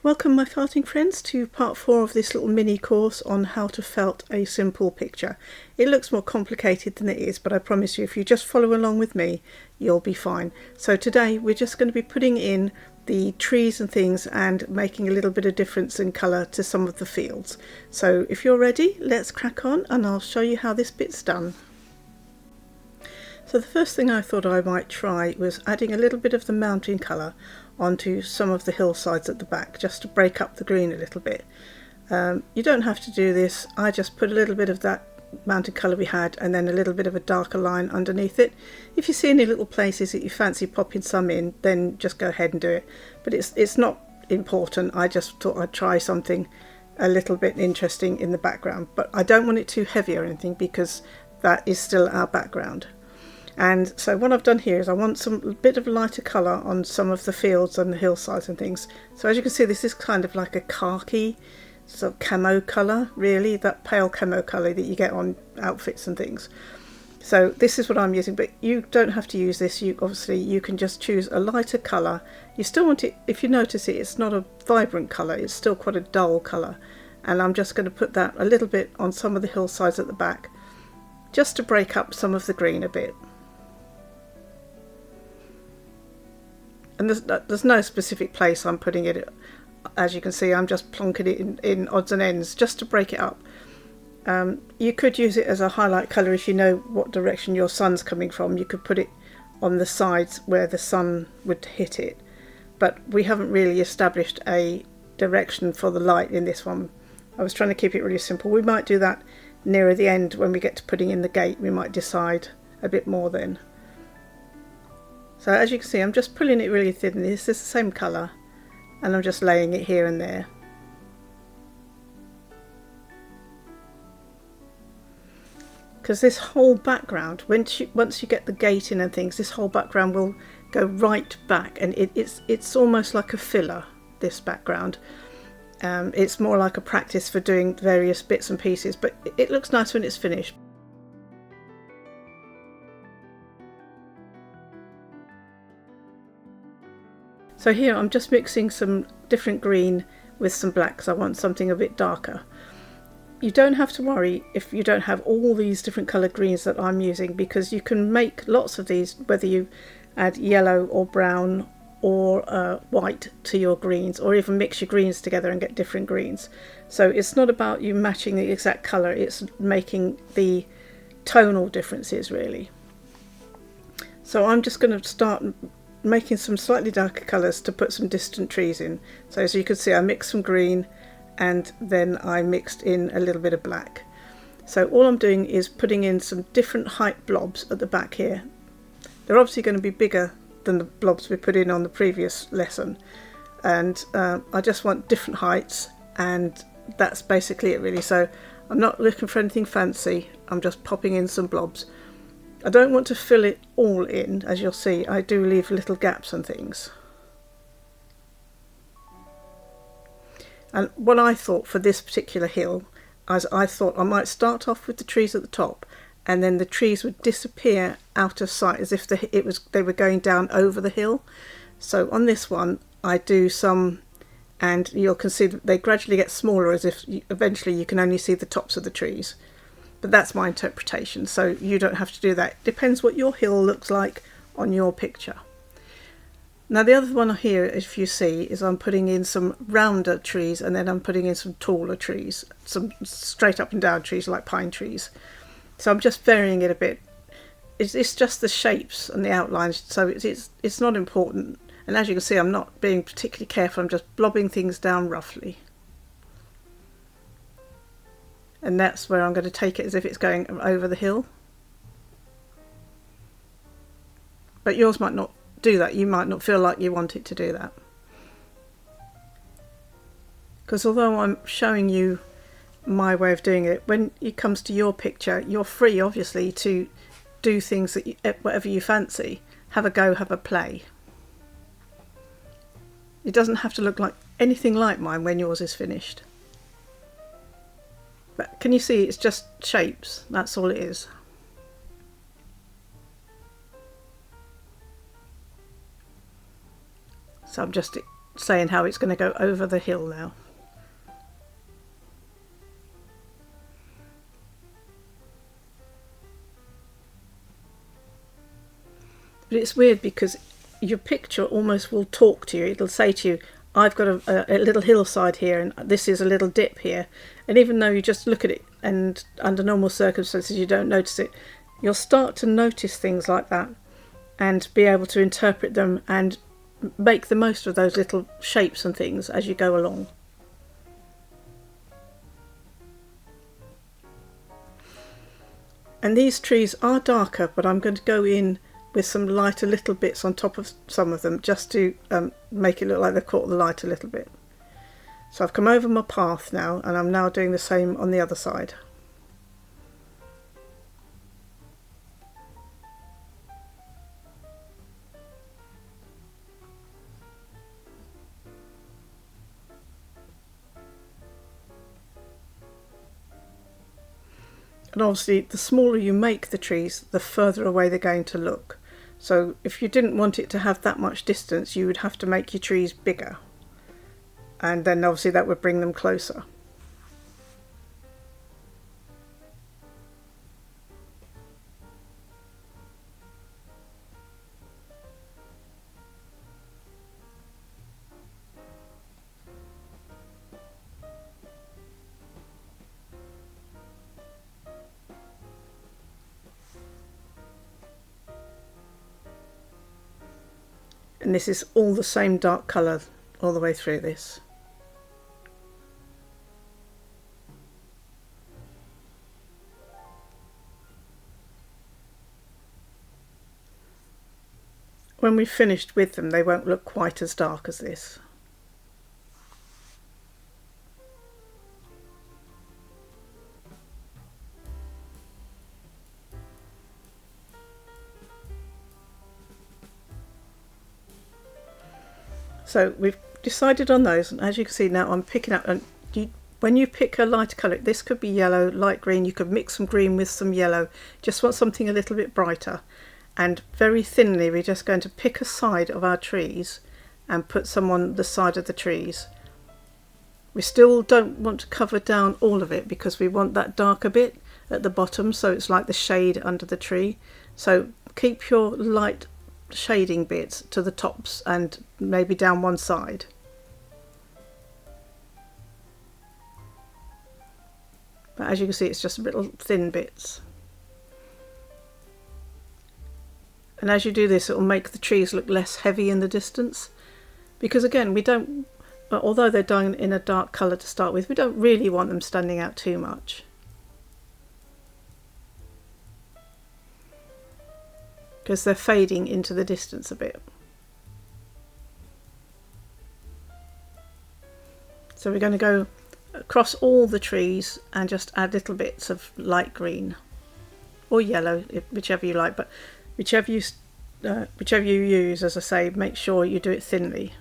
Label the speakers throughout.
Speaker 1: Welcome my felting friends to part 4 of this little mini course on how to felt a simple picture. It looks more complicated than it is, but I promise you if you just follow along with me you'll be fine. So today we're just going to be putting in the trees and things and making a little bit of difference in colour to some of the fields. So if you're ready, let's crack on and I'll show you how this bit's done. So the first thing I thought I might try was adding a little bit of the mountain colour onto some of the hillsides at the back, just to break up the green a little bit. You don't have to do this. I just put a little bit of that mountain colour we had and then a little bit of a darker line underneath it. If you see any little places that you fancy popping some in, then just go ahead and do it. But it's not important. I just thought I'd try something a little bit interesting in the background, but I don't want it too heavy or anything because that is still our background. And so what I've done here is I want some bit of lighter colour on some of the fields and the hillsides and things. So as you can see, this is kind of like a khaki sort of camo colour, really, that pale camo colour that you get on outfits and things. So this is what I'm using, but you don't have to use this. You can just choose a lighter colour. You still want it, if you notice it's not a vibrant colour, it's still quite a dull colour. And I'm just going to put that a little bit on some of the hillsides at the back, just to break up some of the green a bit. And there's no specific place I'm putting it. As you can see, I'm just plonking it in odds and ends just to break it up. You could use it as a highlight colour if you know what direction your sun's coming from. You could put it on the sides where the sun would hit it. But we haven't really established a direction for the light in this one. I was trying to keep it really simple. We might do that nearer the end when we get to putting in the gate. We might decide a bit more then. So as you can see, I'm just pulling it really thin. This is the same colour and I'm just laying it here and there. Because this whole background, once you get the gate in and things, this whole background will go right back, and it's almost like a filler, this background. It's more like a practice for doing various bits and pieces, but it looks nice when it's finished. So here I'm just mixing some different green with some black because I want something a bit darker. You don't have to worry if you don't have all these different coloured greens that I'm using, because you can make lots of these whether you add yellow or brown or white to your greens, or even mix your greens together and get different greens. So it's not about you matching the exact colour, it's making the tonal differences really. So I'm just going to start making some slightly darker colours to put some distant trees in. So as you can see, I mixed some green and then I mixed in a little bit of black. So all I'm doing is putting in some different height blobs at the back here. They're obviously going to be bigger than the blobs we put in on the previous lesson, and I just want different heights, and that's basically it really. So I'm not looking for anything fancy, I'm just popping in some blobs. I don't want to fill it all in, as you'll see. I do leave little gaps and things. And what I thought for this particular hill, as I thought I might start off with the trees at the top, and then the trees would disappear out of sight as if they were going down over the hill. So on this one I do some, and you can see that they gradually get smaller as if eventually you can only see the tops of the trees. But that's my interpretation, so you don't have to do that. It depends what your hill looks like on your picture. Now the other one here, if you see, is I'm putting in some rounder trees and then I'm putting in some taller trees, some straight up and down trees like pine trees. So I'm just varying it a bit. It's just the shapes and the outlines, so it's not important. And as you can see, I'm not being particularly careful, I'm just blobbing things down roughly. And that's where I'm going to take it as if it's going over the hill. But yours might not do that. You might not feel like you want it to do that. Because although I'm showing you my way of doing it, when it comes to your picture, you're free obviously to do things that whatever you fancy. Have a go, have a play. It doesn't have to look like anything like mine when yours is finished. But can you see it's just shapes? That's all it is. So I'm just saying how it's going to go over the hill now. But it's weird because your picture almost will talk to you. It'll say to you, I've got a little hillside here and this is a little dip here. And even though you just look at it and under normal circumstances you don't notice it, you'll start to notice things like that and be able to interpret them and make the most of those little shapes and things as you go along. And these trees are darker, but I'm going to go in with some lighter little bits on top of some of them just to make it look like they've caught the light a little bit. So I've come over my path now and I'm now doing the same on the other side. And obviously the smaller you make the trees, the further away they're going to look. So if you didn't want it to have that much distance, you would have to make your trees bigger. And then obviously that would bring them closer. And this is all the same dark colour all the way through this. When we've finished with them, they won't look quite as dark as this. So we've decided on those, and as you can see now I'm picking up, and when you pick a lighter colour, this could be yellow, light green, you could mix some green with some yellow, just want something a little bit brighter. And very thinly we're just going to pick a side of our trees and put some on the side of the trees. We still don't want to cover down all of it because we want that darker bit at the bottom, so it's like the shade under the tree. So keep your light shading bits to the tops and maybe down one side. But as you can see, it's just little thin bits. And as you do this, it will make the trees look less heavy in the distance, because again, we don't, although they're done in a dark colour to start with, we don't really want them standing out too much. Because they're fading into the distance a bit. So we're going to go across all the trees and just add little bits of light green or yellow, whichever you like, but whichever you use, as I say, make sure you do it thinly.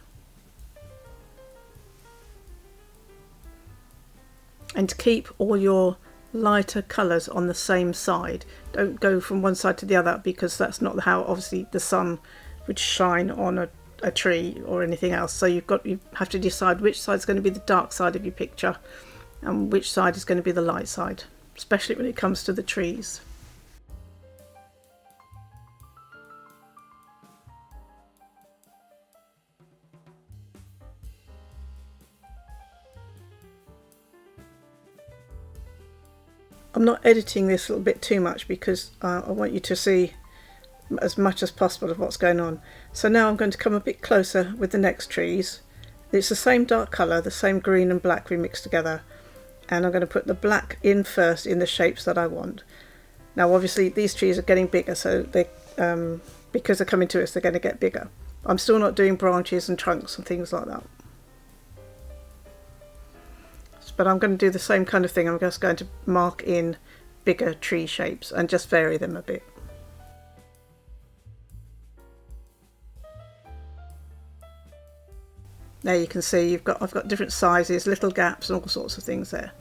Speaker 1: And keep all your lighter colours on the same side. Don't go from one side to the other, because that's not how obviously the sun would shine on a tree or anything else. So you have to decide which side is going to be the dark side of your picture and which side is going to be the light side, especially when it comes to the trees. I'm not editing this a little bit too much because I want you to see as much as possible of what's going on. So now I'm going to come a bit closer with the next trees. It's the same dark colour, the same green and black we mixed together, and I'm going to put the black in first in the shapes that I want. Now obviously these trees are getting bigger, so they because they're coming to us, they're going to get bigger. I'm still not doing branches and trunks and things like that. But I'm going to do the same kind of thing. I'm just going to mark in bigger tree shapes and just vary them a bit. There you can see I've got different sizes, little gaps and all sorts of things there.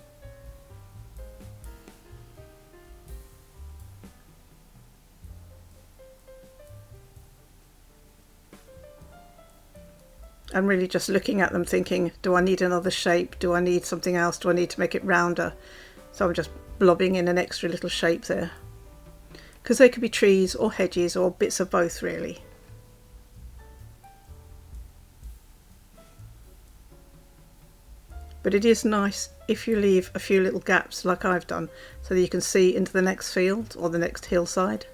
Speaker 1: I'm really just looking at them thinking, do I need another shape? Do I need something else? Do I need to make it rounder? So I'm just blobbing in an extra little shape there. Because they could be trees or hedges or bits of both really. But it is nice if you leave a few little gaps like I've done so that you can see into the next field or the next hillside.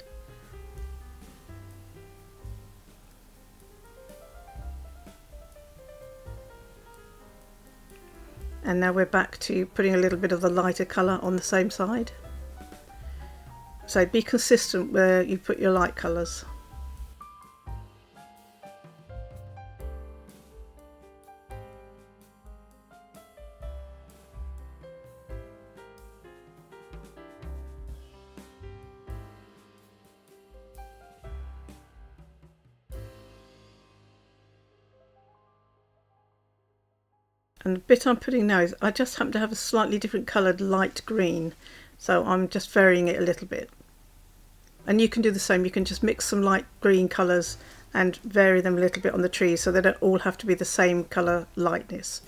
Speaker 1: And now we're back to putting a little bit of the lighter colour on the same side. So be consistent where you put your light colours. And the bit I'm putting now is I just happen to have a slightly different coloured light green, so I'm just varying it a little bit. And you can do the same, you can just mix some light green colours and vary them a little bit on the trees so they don't all have to be the same colour lightness.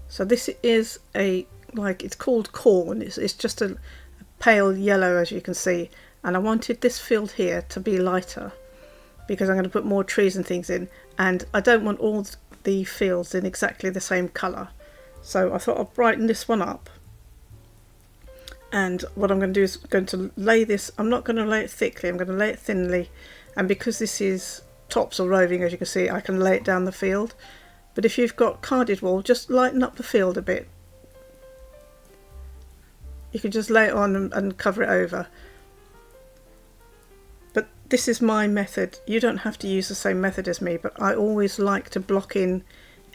Speaker 1: So this is it's called corn, it's just a pale yellow as you can see, and I wanted this field here to be lighter because I'm going to put more trees and things in, and I don't want all the fields in exactly the same colour. So I thought I'll brighten this one up, and what I'm going to do is going to lay this, I'm not going to lay it thickly, I'm going to lay it thinly, and because this is tops or roving as you can see, I can lay it down the field. But if you've got carded wool, just lighten up the field a bit. You can just lay it on and cover it over. But this is my method. You don't have to use the same method as me, but I always like to block in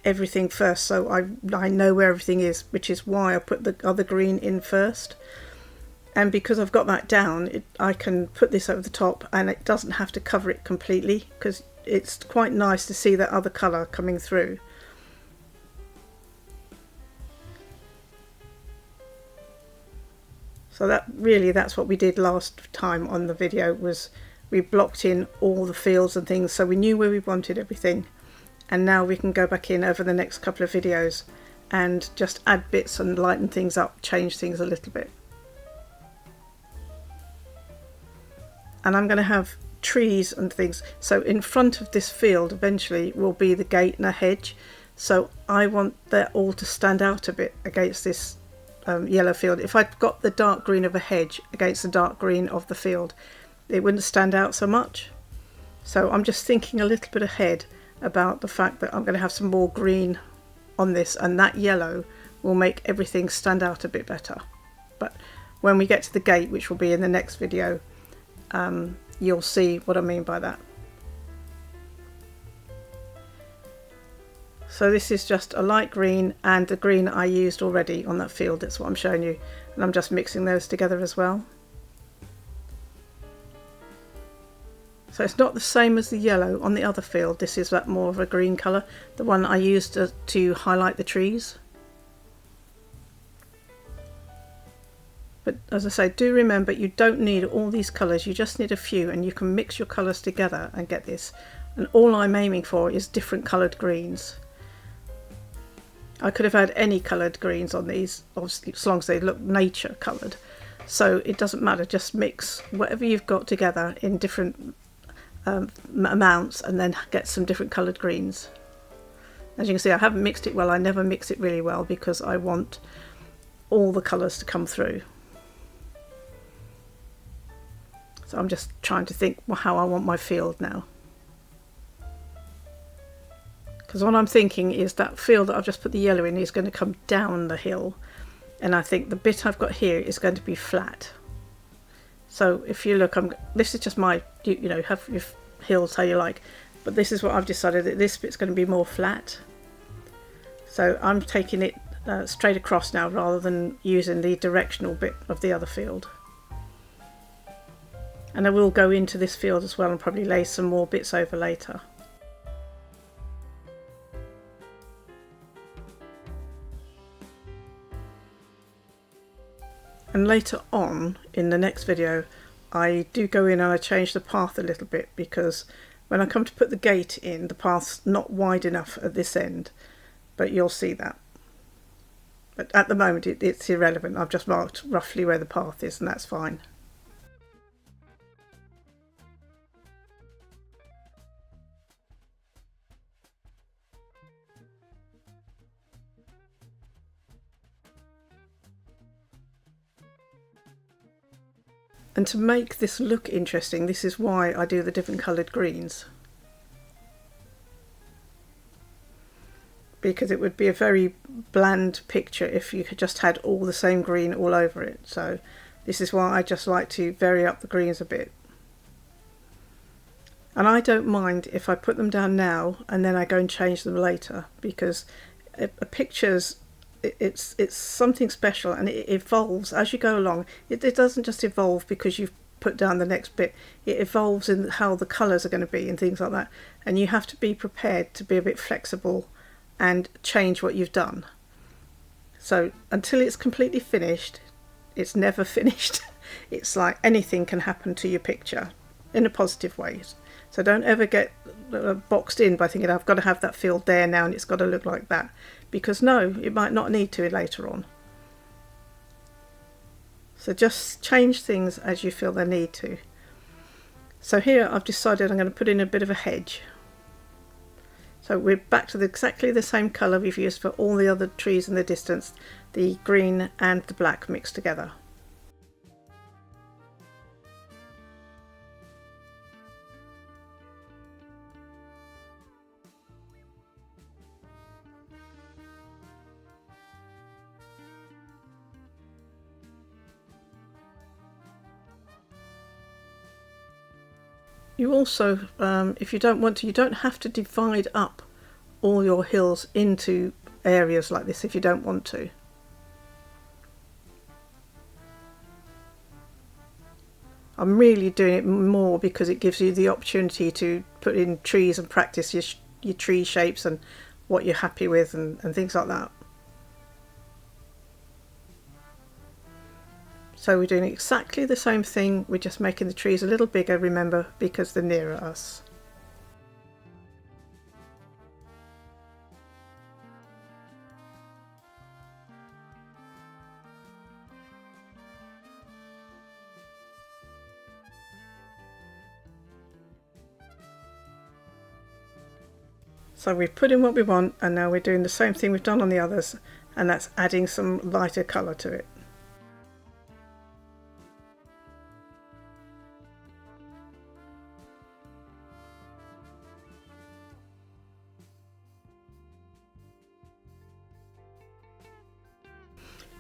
Speaker 1: everything first so I know where everything is, which is why I put the other green in first. And because I've got that down, I can put this over the top and it doesn't have to cover it completely, because it's quite nice to see that other colour coming through. So that's what we did last time on the video, was we blocked in all the fields and things so we knew where we wanted everything. And now we can go back in over the next couple of videos and just add bits and lighten things up, change things a little bit. And I'm going to have trees and things, so in front of this field eventually will be the gate and a hedge, so I want that all to stand out a bit against this yellow field. If I'd got the dark green of a hedge against the dark green of the field, it wouldn't stand out so much. So I'm just thinking a little bit ahead about the fact that I'm going to have some more green on this, and that yellow will make everything stand out a bit better. But when we get to the gate, which will be in the next video, you'll see what I mean by that. So this is just a light green and the green I used already on that field. That's what I'm showing you, and I'm just mixing those together as well. So it's not the same as the yellow on the other field. This is that more of a green colour, the one I used to highlight the trees. But as I say, do remember you don't need all these colours, you just need a few, and you can mix your colours together and get this. And all I'm aiming for is different coloured greens. I could have had any coloured greens on these, obviously, as long as they look nature coloured. So it doesn't matter, just mix whatever you've got together in different amounts and then get some different coloured greens. As you can see, I haven't mixed it well, I never mix it really well because I want all the colours to come through. So I'm just trying to think how I want my field now. Because what I'm thinking is that field that I've just put the yellow in is going to come down the hill, and I think the bit I've got here is going to be flat. So if you look, this is just my, you know, have your hills how you like, but this is what I've decided, that this bit's going to be more flat. So I'm taking it straight across now rather than using the directional bit of the other field. And I will go into this field as well and probably lay some more bits over later. And then later on in the next video I do go in and I change the path a little bit, because when I come to put the gate in, the path's not wide enough at this end, but you'll see that. But at the moment it's irrelevant. I've just marked roughly where the path is, and that's fine. And to make this look interesting, this is why I do the different coloured greens. Because it would be a very bland picture if you just had all the same green all over it. So this is why I just like to vary up the greens a bit. And I don't mind if I put them down now and then I go and change them later, because a picture's it's something special, and it evolves as you go along. It doesn't just evolve because you've put down the next bit. It evolves in how the colours are going to be and things like that, and you have to be prepared to be a bit flexible and change what you've done. So until it's completely finished, it's never finished. It's like anything can happen to your picture in a positive way. So don't ever get boxed in by thinking I've got to have that field there now and it's got to look like that, because no, it might not need to later on. So just change things as you feel they need to. So here I've decided I'm going to put in a bit of a hedge. So we're back to exactly the same colour we've used for all the other trees in the distance, the green and the black mixed together. You also, if you don't want to, you don't have to divide up all your hills into areas like this if you don't want to. I'm really doing it more because it gives you the opportunity to put in trees and practice your tree shapes and what you're happy with and things like that. So we're doing exactly the same thing, we're just making the trees a little bigger, remember, because they're nearer us. So we've put in what we want, and now we're doing the same thing we've done on the others, and that's adding some lighter colour to it.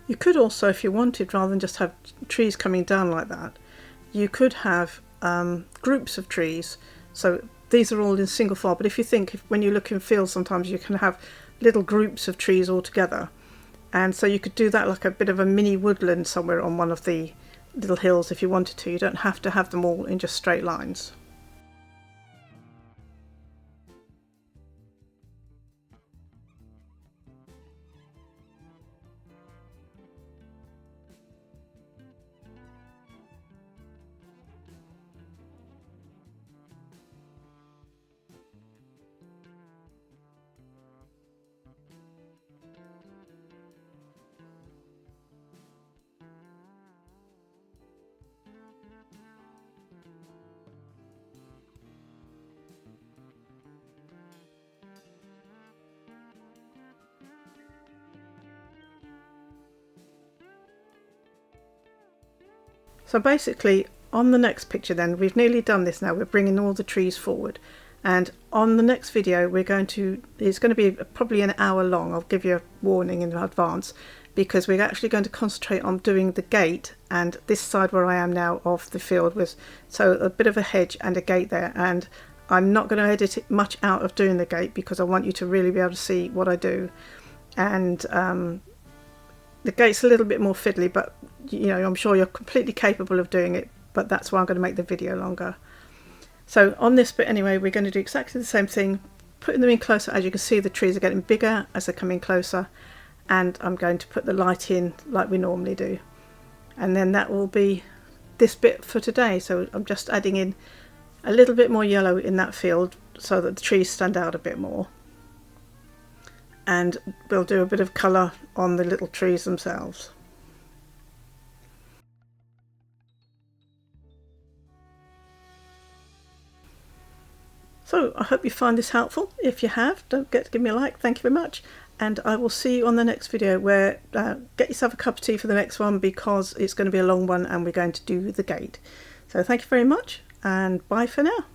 Speaker 1: You could also, if you wanted, rather than just have trees coming down like that, you could have groups of trees. So these are all in single file, but if you think, when you look in fields, sometimes you can have little groups of trees all together. And so you could do that like a bit of a mini woodland somewhere on one of the little hills if you wanted to. You don't have to have them all in just straight lines. So basically on the next picture then, we've nearly done this now, we're bringing all the trees forward, and on the next video it's going to be probably an hour long. I'll give you a warning in advance, because we're actually going to concentrate on doing the gate and this side where I am now of the field, with so a bit of a hedge and a gate there, and I'm not going to edit it much out of doing the gate because I want you to really be able to see what I do. And the gate's a little bit more fiddly, but you know, I'm sure you're completely capable of doing it, but that's why I'm going to make the video longer. So on this bit anyway, we're going to do exactly the same thing, putting them in closer. As you can see, the trees are getting bigger as they come in closer, and I'm going to put the light in like we normally do. and then that will be this bit for today. So I'm just adding in a little bit more yellow in that field so that the trees stand out a bit more, and we'll do a bit of colour on the little trees themselves. So I hope you find this helpful. If you have, don't forget to give me a like. Thank you very much, and I will see you on the next video, where get yourself a cup of tea for the next one, because it's going to be a long one and we're going to do the gate. So thank you very much, and bye for now.